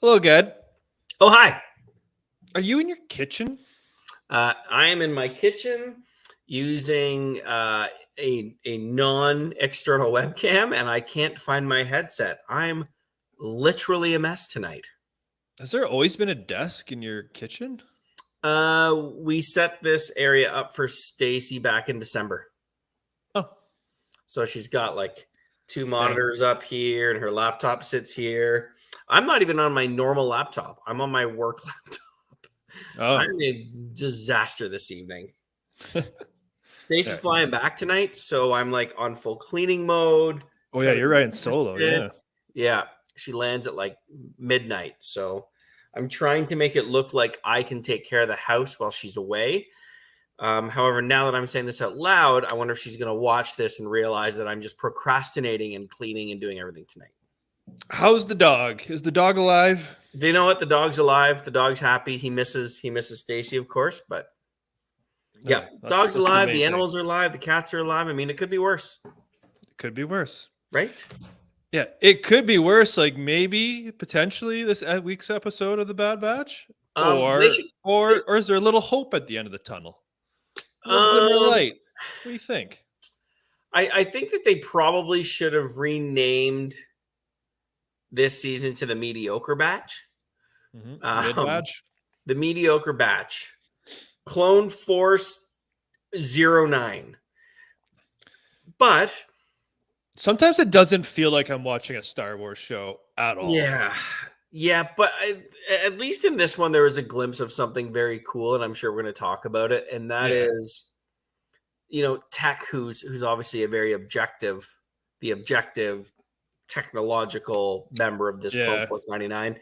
Hello, Ged. Oh, hi. Are you in your kitchen? I am in my kitchen using a non-external webcam, and I can't find my headset. I'm literally a mess tonight. Has there always been a desk in your kitchen? We set this area up for Stacy back in December. Oh, So she's got like two monitors up here, and her laptop sits here. I'm not even on my normal laptop. I'm on my work laptop. oh. I'm a disaster this evening. Stacy's flying back tonight, so I'm like on full cleaning mode. Oh yeah, you're riding solo. Yeah. Yeah, she lands at like midnight, so I'm trying to make it look like I can take care of the house while she's away. However, now that I'm saying this out loud, I wonder if she's going to watch this and realize that I'm just procrastinating and cleaning and doing everything tonight. How's the dog? Is the dog alive? Do you know what? The dog's alive. The dog's happy. He misses Stacy, of course, but yeah, dog's alive. The animals are alive. The cats are alive. I mean, it could be worse. It could be worse. Right? Yeah, it could be worse. Like maybe potentially this week's episode of the Bad Batch, or is there a little hope at the end of the tunnel? A little glimmer of light. What do you think? I think that they probably should have renamed this season to the Mediocre Batch. Mid-batch? The Mediocre Batch. Clone Force 09. But sometimes it doesn't feel like I'm watching a Star Wars show at all. Yeah, but at least in this one, there was a glimpse of something very cool, and I'm sure we're going to talk about it. And that is, Tech, who's obviously the objective technological member of this Clone Force 99.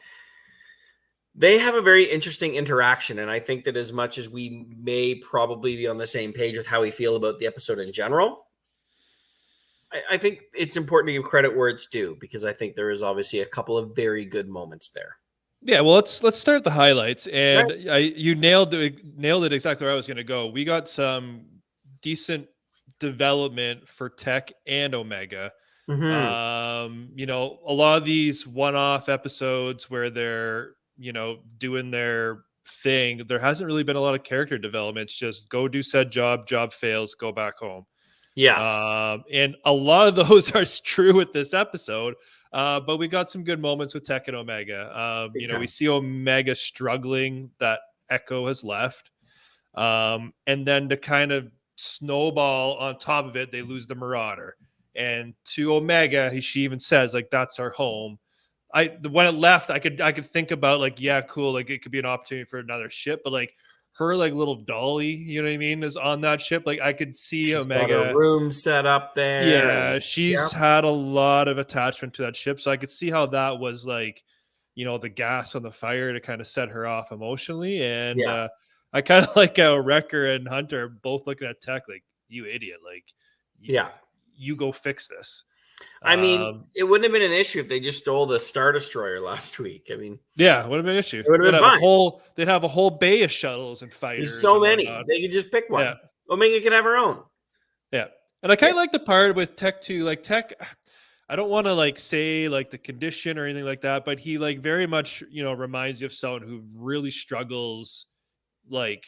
They have a very interesting interaction, and I think that as much as we may probably be on the same page with how we feel about the episode in general, I think it's important to give credit where it's due, because I think there is obviously a couple of very good moments there. Yeah, well, let's start the highlights, and you nailed it exactly where I was going to go. We got some decent development for Tech and Omega. Mm-hmm. A lot of these one-off episodes where they're doing their thing, there hasn't really been a lot of character development. It's just go do said job fails, go back home. Yeah. And a lot of those are true with this episode. But we got some good moments with Tech and Omega. We see Omega struggling that Echo has left. And then to kind of snowball on top of it, they lose the Marauder. And to Omega, she even says, like, that's our home. When it left, I could think about, like, yeah, cool, like it could be an opportunity for another ship, but like her like little dolly, you know what I mean, is on that ship. Like I could see she's Omega got a room set up there. Yeah, she's had a lot of attachment to that ship, so I could see how that was like, the gas on the fire to kind of set her off emotionally. And I kind of like how Wrecker and Hunter both looking at Tech like, you idiot, like, you go fix this. I mean, it wouldn't have been an issue if they just stole the Star Destroyer last week. I mean, yeah, it would have been an issue. It would have been fine. They'd have a whole bay of shuttles and fighters. There's so many. They could just pick one. Yeah. Omega can have her own. Yeah. And I kind of like the part with Tech too. Like Tech, I don't want to like say like the condition or anything like that, but he like very much, reminds you of someone who really struggles, like,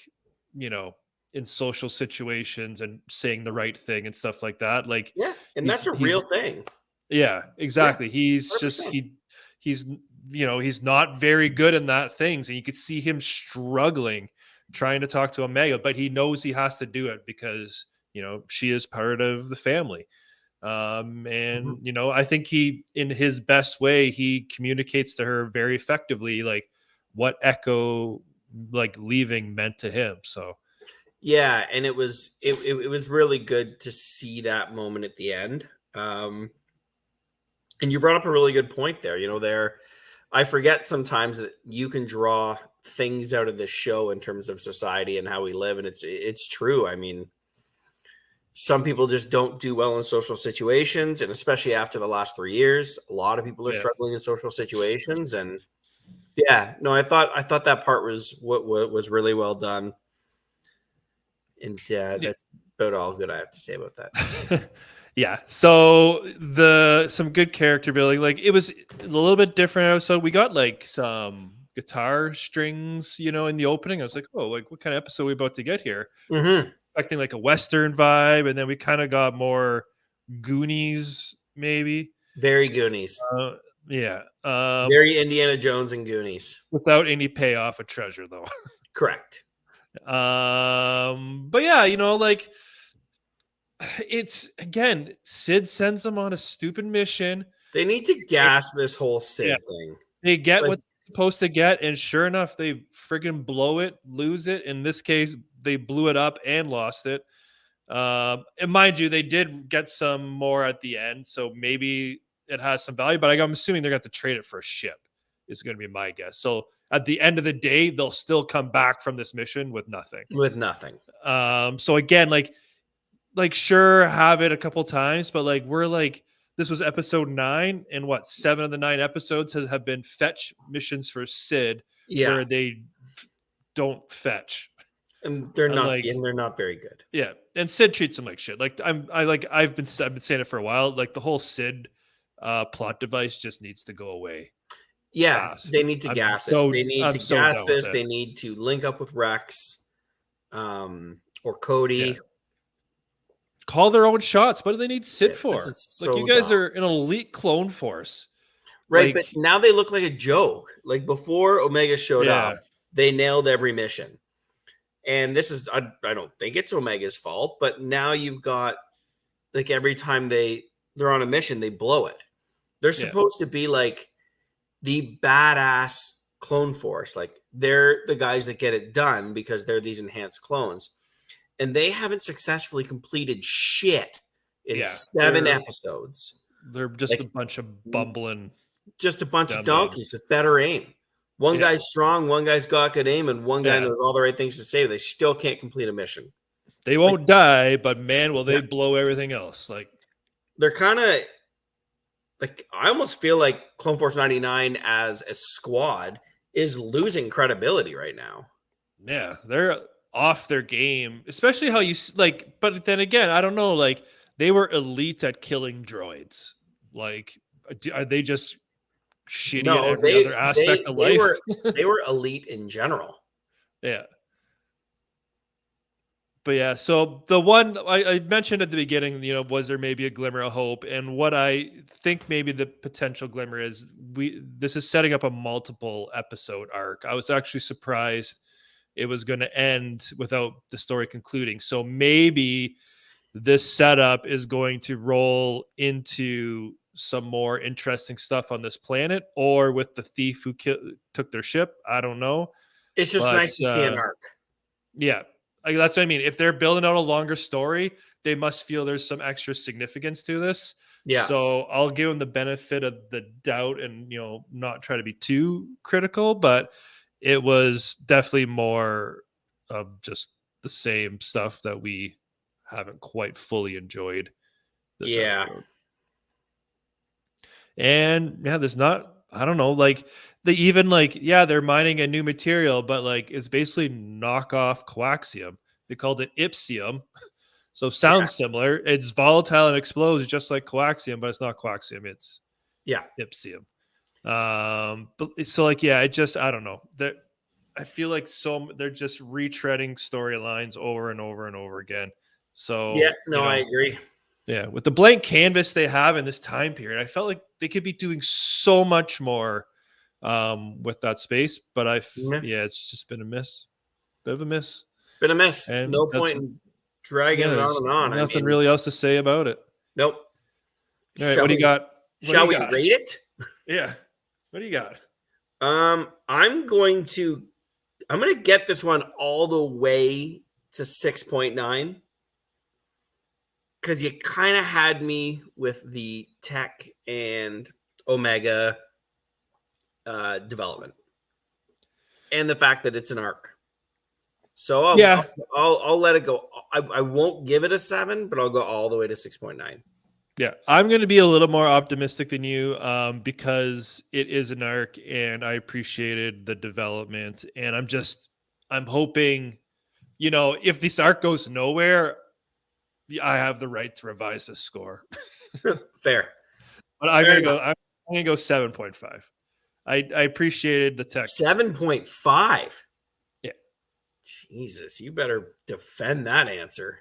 in social situations and saying the right thing and stuff like that. Like, yeah, and that's a real thing. Yeah, exactly. Yeah, he's he's not very good in that things, and you could see him struggling trying to talk to Omega, but he knows he has to do it because she is part of the family. And I think he, in his best way, he communicates to her very effectively, like what Echo like leaving meant to him. So yeah, and it was really good to see that moment at the end. And you brought up a really good point there. I forget sometimes that you can draw things out of this show in terms of society and how we live, and it's true. I mean, some people just don't do well in social situations, and especially after the last 3 years, a lot of people are struggling in social situations. And I thought that part was what was really well done. And about all good I have to say about that. Yeah. So some good character building. Like it was a little bit different episode. We got like some guitar strings, in the opening. I was like, oh, like what kind of episode are we about to get here? Mm-hmm. Expecting like a Western vibe, and then we kind of got more Goonies, maybe. Very Goonies. Yeah. Very Indiana Jones and Goonies. Without any payoff of treasure, though. Correct. But yeah, like it's again, Sid sends them on a stupid mission. They need to gas this whole Sid thing. They get what they're supposed to get, and sure enough, they friggin' blow it, lose it. In this case, they blew it up and lost it. And mind you, they did get some more at the end, so maybe it has some value, but I'm assuming they're going to have to trade it for a ship, is going to be my guess. So at the end of the day, they'll still come back from this mission with nothing. So again, like sure, have it a couple times, but like we're like, this was episode 9, and 7 of the 9 episodes have been fetch missions for Sid, where they don't fetch. And they're not very good. Yeah, and Sid treats him like shit. Like I've been saying it for a while. Like the whole Sid plot device just needs to go away. Yeah, fast. They need to gas it. They need to gas this. They need to link up with Rex, or Cody. Yeah. Call their own shots. What do they need Sid for? Like you guys are an elite clone force, right? But now they look like a joke. Like before Omega showed up, they nailed every mission. And this is, I don't think it's Omega's fault, but now you've got, like, every time they're on a mission, they blow it. They're supposed to be, like, the badass clone force. Like, they're the guys that get it done because they're these enhanced clones. And they haven't successfully completed shit in 7 episodes. They're just a bunch of bumbling. Just a bunch of donkeys with better aim. One guy's strong, one guy's got good aim, and one guy knows all the right things to say. They still can't complete a mission. They won't die, but man, will they blow everything else. Like they're kind of like, I almost feel like Clone Force 99 as a squad is losing credibility right now. Yeah, they're off their game, especially how you like. But then again, I don't know. Like they were elite at killing droids. Like, are they just shitty at every other aspect of life? They were elite in general. Yeah. But yeah, so the one I mentioned at the beginning, was there maybe a glimmer of hope? And what I think maybe the potential glimmer is, this is setting up a multiple episode arc. I was actually surprised it was going to end without the story concluding. So maybe this setup is going to roll into some more interesting stuff on this planet, or with the thief who took their ship. I don't know. It's just nice to see an arc. Yeah. Like, that's what I mean. If they're building out a longer story, they must feel there's some extra significance to this. Yeah. So I'll give them the benefit of the doubt and, not try to be too critical, but it was definitely more of just the same stuff that we haven't quite fully enjoyed this episode. And there's not, I don't know, like they even they're mining a new material, but like it's basically knockoff coaxium. They called it ipsium. So sounds similar. It's volatile and explodes just like coaxium, but it's not coaxium. It's ipsium. But so it just, I don't know. I feel like they're just retreading storylines over and over and over again. So I agree. Yeah, with the blank canvas they have in this time period, I felt like they could be doing so much more with that space. But it's just been a miss. Bit of a miss. It's been a miss. And no point in dragging it on and on. Nothing really else to say about it. Nope. All right, what do you got? Shall we rate it? Yeah. What do you got? I'm going to get this one all the way to 6.9. Because you kind of had me with the Tech and Omega development, and the fact that it's an arc. So I'll let it go. I won't give it a 7, but I'll go all the way to 6.9. Yeah, I'm going to be a little more optimistic than you because it is an arc, and I appreciated the development, and I'm hoping, if this arc goes nowhere, I have the right to revise the score. Fair. But I'm gonna go 7.5. I appreciated the tech. 7.5. Yeah. Jesus, you better defend that answer.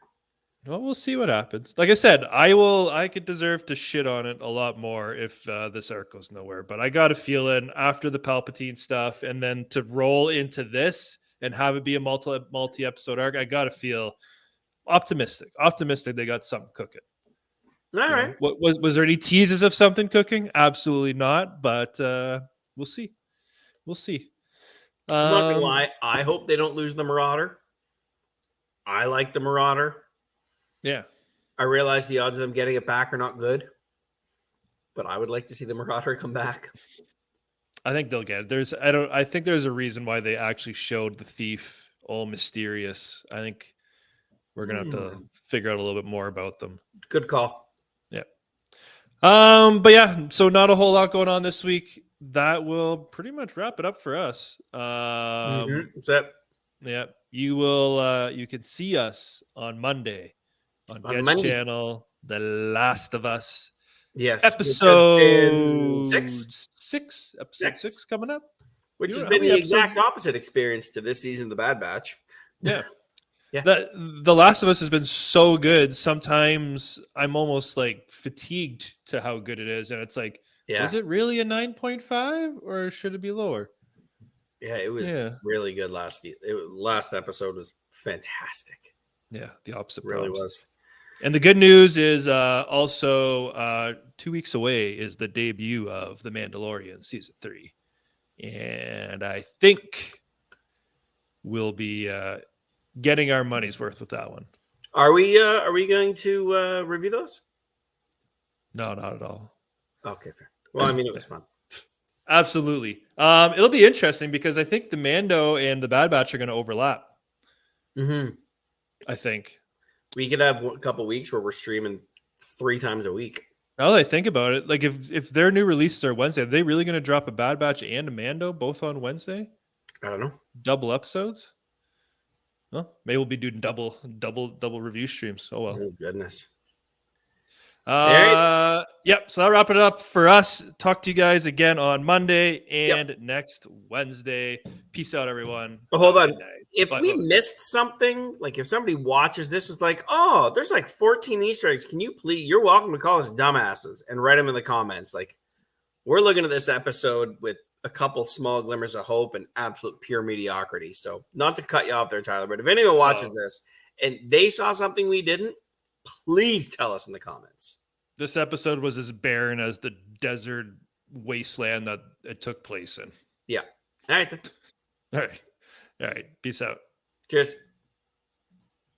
Well, we'll see what happens. Like I said, I could deserve to shit on it a lot more if this arc goes nowhere. But I got a feeling after the Palpatine stuff, and then to roll into this and have it be a multi episode arc, I got to feel optimistic they got something cooking. All right. What was there any teases of something cooking? Absolutely not, but we'll see. I'm not gonna lie, I hope they don't lose the Marauder. I like the Marauder. Yeah, I realize the odds of them getting it back are not good, but I would like to see the Marauder come back. I think they'll get it. I think there's a reason why they actually showed the thief all mysterious. I think we're gonna have to figure out a little bit more about them. Good call. Yeah. But yeah, so not a whole lot going on this week. That will pretty much wrap it up for us. That's it. Yeah. You can see us on Monday on Get's channel, The Last of Us. Yes. Episode 6. Episode 6 coming up. Which has been the exact opposite experience to this season of The Bad Batch. Yeah. Yeah. The Last of Us has been so good. Sometimes I'm almost like fatigued to how good it is. And it's like, is it really a 9.5 or should it be lower? Yeah, it was really good last episode was fantastic. Yeah, the opposite really was. And the good news is also 2 weeks away is the debut of The Mandalorian season 3. And I think we'll be getting our money's worth with that one. Are we going to review those? No, not at all. Okay, fair. Well, I mean, it was fun. Absolutely. It'll be interesting because I think the Mando and the Bad Batch are going to overlap. I think we could have a couple weeks where we're streaming 3 times a week. Now that I think about it, like if their new releases are Wednesday, are they really going to drop a Bad Batch and a Mando both on Wednesday? I don't know. Double episodes? Well, maybe we'll be doing double review streams. Oh well. Oh goodness. Yep. So that'll wrap it up for us. Talk to you guys again on Monday and next Wednesday. Peace out, everyone. But hold on. If we missed something, like if somebody watches this is like, oh, there's like 14 Easter eggs. Can you please? You're welcome to call us dumbasses and write them in the comments. Like, we're looking at this episode with a couple small glimmers of hope and absolute pure mediocrity. So, not to cut you off there, Tyler, but if anyone watches this and they saw something we didn't, please tell us in the comments. This episode was as barren as the desert wasteland that it took place in. Yeah. All right. All right. Peace out. Cheers.